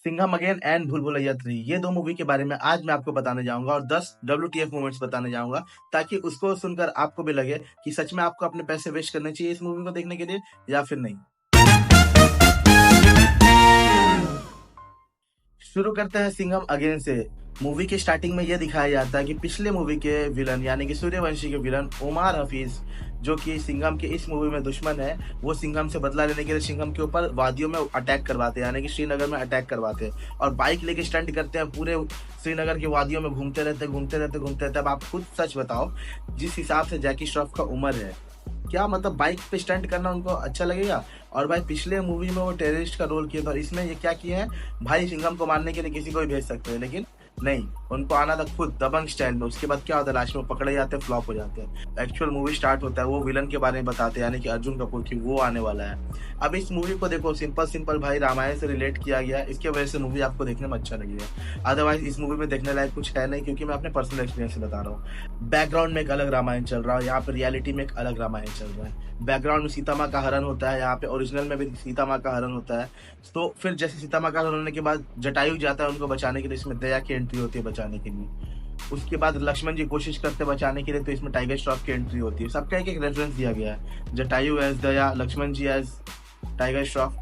Singham again and भूल भुलैया 3, ये दो मूवी के बारे में आज मैं आपको बताने जाऊंगा और 10 WTF मोमेंट्स बताने जाऊंगा, ताकि उसको सुनकर आपको भी लगे कि सच में आपको अपने पैसे वेस्ट करने चाहिए इस मूवी को देखने के लिए या फिर नहीं। शुरू करते हैं सिंघम अगेन से। मूवी के स्टार्टिंग में यह दिखाया जाता है कि पिछले मूवी के विलन यानी कि सूर्यवंशी के विलन उमर हफीज, जो कि सिंघम के इस मूवी में दुश्मन है, वो सिंघम से बदला लेने के लिए सिंघम के ऊपर वादियों में अटैक करवाते हैं, यानी कि श्रीनगर में अटैक करवाते हैं और बाइक लेके स्टंट करते हैं, पूरे श्रीनगर की वादियों में घूमते रहते। अब आप खुद सच बताओ, जिस हिसाब से जैकी श्रॉफ का उम्र है, क्या मतलब बाइक पे स्टंट करना उनको अच्छा लगेगा? और भाई पिछले मूवी में वो टेररिस्ट का रोल किया था, इसमें ये क्या किया है भाई, सिंघम को मारने के लिए किसी को भी भेज सकते हैं, लेकिन नहीं, उनको आना था खुद दबंग स्टाइल में। उसके बाद क्या होता है, लास्ट में पकड़े जाते हैं, फ्लॉप हो जाते हैं। एक्चुअल मूवी स्टार्ट होता है, वो विलन के बारे में बताते हैं, यानी कि अर्जुन कपूर की वो आने वाला है। अब इस मूवी को देखो, सिंपल भाई रामायण से रिलेट किया गया है, इसके वजह से मूवी आपको देखने में अच्छा लगेगा। अदरवाइज इस मूवी में देखने लायक कुछ है नहीं, क्योंकि मैं अपने पर्सनल एक्सपीरियंस से बता रहा हूँ। बैकग्राउंड में एक अलग रामायण चल रहा है, यहाँ पर रियलिटी में एक अलग रामायण चल रहा है। बैकग्राउंड में सीता माँ का हरण होता है, यहाँ पे ओरिजिनल में भी सीता माँ का हरण होता है। तो फिर जैसे सीता माँ का हरण होने के बाद जटायु जाता है उनको बचाने के लिए, इसमें दया की एंट्री होती है बचाने के लिए। उसके बाद लक्ष्मण जी कोशिश करते हैं बचाने के लिए, तो इसमें टाइगर श्रॉफ की एंट्री होती है। सबका एक रेफरेंस दिया गया है, Jatayu as Daya, Lakshman ji as Tiger Shroff.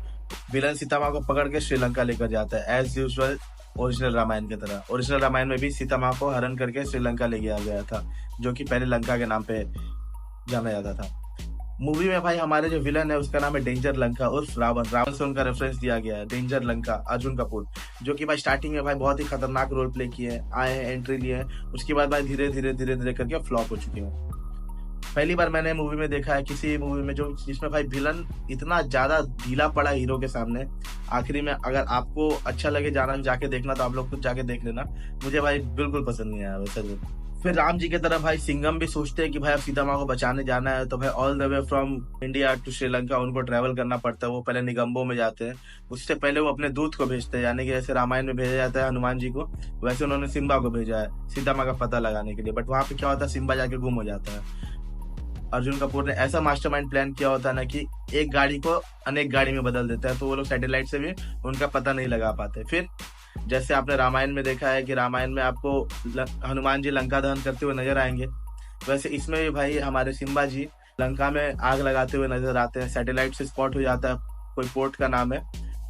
Villain Sita माँ को पकड़ के श्रीलंका लेकर जाता है एज यूजुअल, ओरिजिनल रामायण की तरह। ओरिजिनल रामायण में भी सीता माँ को हरण करके श्रीलंका ले गया गया था, जो कि पहले लंका के नाम पे जाना जाता था। मूवी में भाई हमारे जो विलन है उसका नाम है डेंजर लंका उर्फ रावण। रावण से उनका रेफरेंस दिया गया है, डेंजर लंका अर्जुन कपूर, जो कि भाई स्टार्टिंग में भाई बहुत ही खतरनाक रोल प्ले किए, आए हैं, एंट्री लिए हैं, उसके बाद भाई धीरे धीरे करके फ्लॉप हो चुके हैं। पहली बार मैंने मूवी में देखा है किसी मूवी में जो जिसमें भाई विलन इतना ज्यादा ढीला पड़ा हीरो के सामने आखिरी में। अगर आपको अच्छा लगे जाना जाके देखना तो आप लोग खुद जाके देख लेना, मुझे भाई बिल्कुल पसंद नहीं आया वैसे। फिर राम जी की तरह भाई सिंघम भी सोचते हैं कि भाई अब सीता माँ को बचाने जाना है, तो भाई all the way from India to Sri Lanka उनको ट्रैवल करना पड़ता है। वो पहले निगम्बो में जाते हैं, उससे पहले वो अपने दूत को भेजते हैं, यानी कि जैसे रामायण में भेजा जाता है हनुमान जी को, वैसे उन्होंने सिम्बा को भेजा है सीता माँ का पता लगाने के लिए। बट वहां पे क्या होता है, सिम्बा जाके गुम हो जाता है। अर्जुन कपूर ने ऐसा मास्टरमाइंड प्लान किया होता है ना कि एक गाड़ी को अनेक गाड़ी में बदल देता है, तो वो लोग सैटेलाइट से भी उनका पता नहीं लगा पाते। फिर जैसे आपने रामायण में देखा है कि रामायण में आपको हनुमान जी लंका दहन करते हुए नजर आएंगे, वैसे इसमें भी भाई हमारे सिम्बा जी लंका में आग लगाते हुए नजर आते हैं। सैटेलाइट से स्पॉट हो जाता है, कोई पोर्ट का नाम है,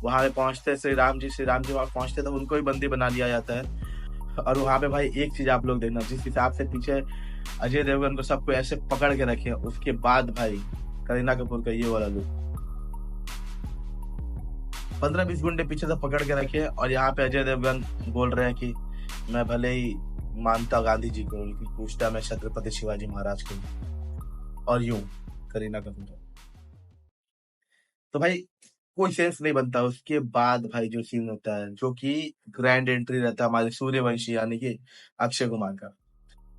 वहां पे पहुंचते श्री राम जी वहां पहुंचते तो उनको ही बंदी बना लिया जाता है। और वहां पे भाई एक चीज आप लोग देखना, जिस हिसाब से पीछे अजय देवगन को सबको ऐसे पकड़ के रखे, उसके बाद भाई करीना कपूर का ये वाला लुक, 15-20 गुंडे पीछे से पकड़ के रखे, और यहाँ पे अजय देवगन बोल रहे हैं कि मैं भले ही मानता गांधी जी को, लेकिन पूछता मैं छत्रपति शिवाजी महाराज को, और यूं करीना कपूर। तो भाई कोई सेंस नहीं बनता। उसके बाद भाई जो सीन होता है, जो कि ग्रैंड एंट्री रहता है हमारे सूर्यवंशी यानी कि अक्षय कुमार का,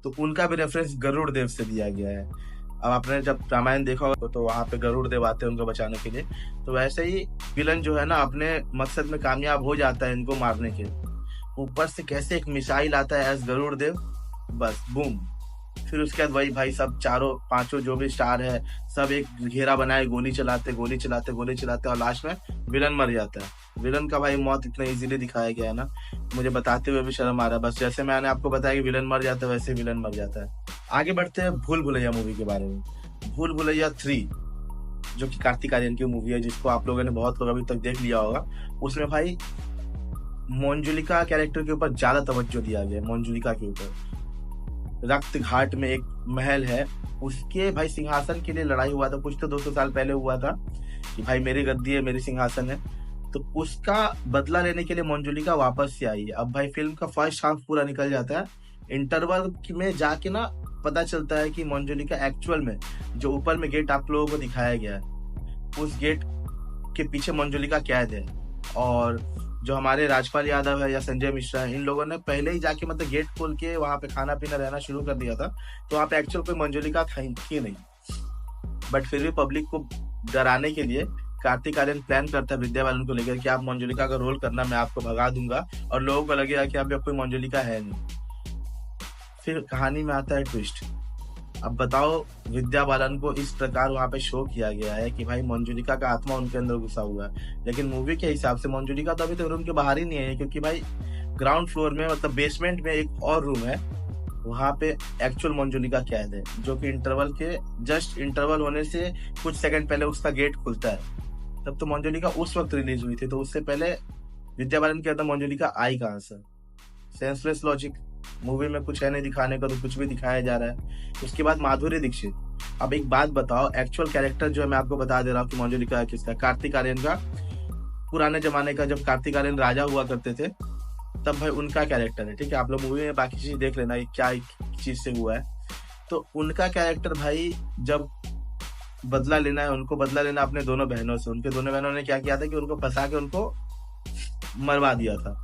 तो उनका भी रेफरेंस गरुड़ देव से दिया गया है। अब आपने जब रामायण देखा होगा तो वहां पे गरुड़ देव आते हैं उनको बचाने के लिए, तो वैसे ही विलन जो है ना अपने मकसद में कामयाब हो जाता है इनको मारने के। ऊपर से कैसे एक मिसाइल आता है एज गरुड़ देव, बस बूम। फिर उसके बाद वही भाई सब चारों पांचों जो भी स्टार है सब एक घेरा बनाए, गोली चलाते और लास्ट में विलन मर जाता है। विलन का भाई मौत इतना इजीली दिखाया गया है ना, मुझे बताते हुए भी शर्म आ रहा है। बस जैसे मैंने आपको बताया कि विलन मर जाता है, वैसे विलन मर जाता है। आगे बढ़ते हैं भूल भुलैया मूवी के बारे में। भूल भुलैया 3 जो कि कार्तिक आर्यन की मूवी है, जिसको आप लोगों ने बहुत लोग अभी तक देख लिया होगा। उसमें भाई मंजुलिका कैरेक्टर के ऊपर ज्यादा तवज्जो दिया गया है। मंजुलिका के ऊपर रक्त घाट में एक महल है, उसके भाई सिंहासन के लिए लड़ाई हुआ था कुछ तो 200 साल पहले हुआ था कि भाई मेरी गद्दी है, मेरी सिंहासन है, तो उसका बदला लेने के लिए मंजुलिका वापस से आई है। अब भाई फिल्म का फर्स्ट हाफ पूरा निकल जाता है, इंटरवल में जाके ना पता चलता है कि मंजुलिका एक्चुअल में जो ऊपर में गेट आप लोगों को दिखाया गया है, उस गेट के पीछे मंजुलिका कैद है। और जो हमारे राजपाल यादव है या संजय मिश्रा है, इन लोगों ने पहले ही जाके मतलब गेट खोल के वहां पे खाना पीना रहना शुरू कर दिया था, तो वहां पे एक्चुअल कोई मंजुलिका थी नहीं। बट फिर भी पब्लिक को डराने के लिए कार्तिक आर्यन प्लान करता है विद्या बालन को लेकर कि आप मंजुलिका का रोल करना, मैं आपको भगा दूंगा, और लोगों को लगेगा कि अब कोई मंजुलिका है नहीं। फिर कहानी में आता है ट्विस्ट। अब बताओ, विद्या बालन को इस प्रकार वहां पे शो किया गया है कि भाई मंजुलिका का आत्मा उनके अंदर घुसा हुआ है, लेकिन मूवी के हिसाब से मंजुलिका तो अभी तक रूम के बाहर ही नहीं है, क्योंकि भाई ग्राउंड फ्लोर में मतलब बेसमेंट में एक और रूम है, वहां पे एक्चुअल मंजुलिका कैद है, जो कि इंटरवल के जस्ट इंटरवल होने से कुछ सेकंड पहले उसका गेट खुलता है। तब तो मंजुलिका उस वक्त रिलीज हुई थी, तो उससे पहले विद्या बालन के अंदर मंजुलिका आई कहाँ से? Senseless logic. मूवी में कुछ है नहीं दिखाने का, तो कुछ भी दिखाया जा रहा है। उसके बाद माधुरी दीक्षित। अब एक बात बताओ, एक्चुअल कैरेक्टर जो है मैं आपको बता दे रहा हूँ कि मंजुलिका किसका, कार्तिक आर्यन का। पुराने जमाने का जब कार्तिक आर्यन राजा हुआ करते थे, तब भाई उनका कैरेक्टर है, ठीक है। आप लोग मूवी में बाकी चीज देख लेना ये क्या चीज से हुआ है। तो उनका कैरेक्टर भाई, जब बदला लेना है उनको, बदला लेना अपने दोनों बहनों से, उनके दोनों बहनों ने क्या किया था कि उनको फंसा के उनको मरवा दिया था।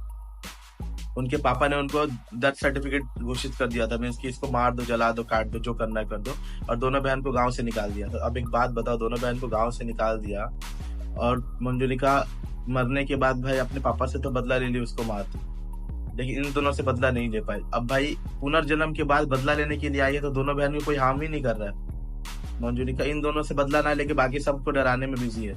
उनके पापा ने उनको डेथ सर्टिफिकेट घोषित कर दिया था, मीन्स कि इसको मार दो, जला दो, काट दो, जो करना है कर दो। और दोनों बहन को गांव से निकाल दिया। तो अब एक बात बताओ, दोनों बहन को गांव से निकाल दिया और मंजुलिका मरने के बाद भाई अपने पापा से तो बदला ले ली, उसको मार दी, लेकिन इन दोनों से बदला नहीं ले पाई। अब भाई पुनर्जन्म के बाद बदला लेने के लिए आई है, तो दोनों बहन में कोई हार्म ही नहीं कर रहा है। मंजुलिका इन दोनों से बदला ना लेके बाकी सबको डराने में बिजी है।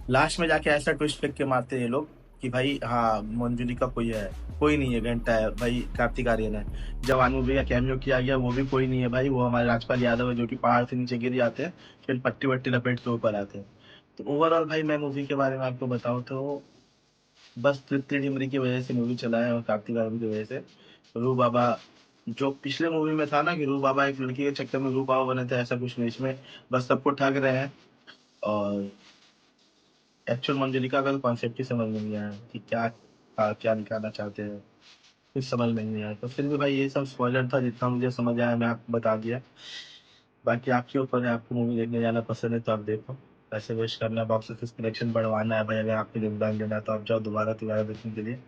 लास्ट में जाके ऐसा ट्विस्ट फेंक के मारते हैं ये लोग कि भाई हाँ मंजुलिका कोई है, कोई नहीं है, घंटा है भाई, कार्तिक आर्यन है। जवान मूवी का कैमियो किया गया, वो भी कोई नहीं है भाई, वो हमारे राजपाल यादव है, जो कि पहाड़ से नीचे गिर जाते हैं, फिर पट्टी वट्टी लपेट के ऊपर आते हैं। तो ओवरऑल भाई मैं मूवी के बारे में आपको बताऊं तो बस तृप्ति डिमरी की वजह से मूवी चला है, और कार्तिक आर्यन की वजह से। रू बाबा, जो पिछले मूवी में था ना कि रू बाबा एक लड़की के चक्कर में रू बाबा बने थे, ऐसा कुछ नहीं इसमें। बस सबको ठग रहे हैं, और एक्चुअल मंजलिका का तो कॉन्सेप्ट ही समझ में नहीं आया कि क्या क्या दिखाना चाहते हैं, कुछ समझ में नहीं आया। तो फिर भी भाई ये सब स्पॉइलर था, जितना मुझे समझ आया मैं आपको बता दिया। बाकी आपके ऊपर है, आपको मूवी देखने जाना पसंद है तो आप देखो, पैसे वेस्ट करना, बॉक्स ऑफिस कलेक्शन बढ़वाना है भाई, अगर आपको योगदान देना है तो आप जाओ दोबारा दोबारा देखने के लिए।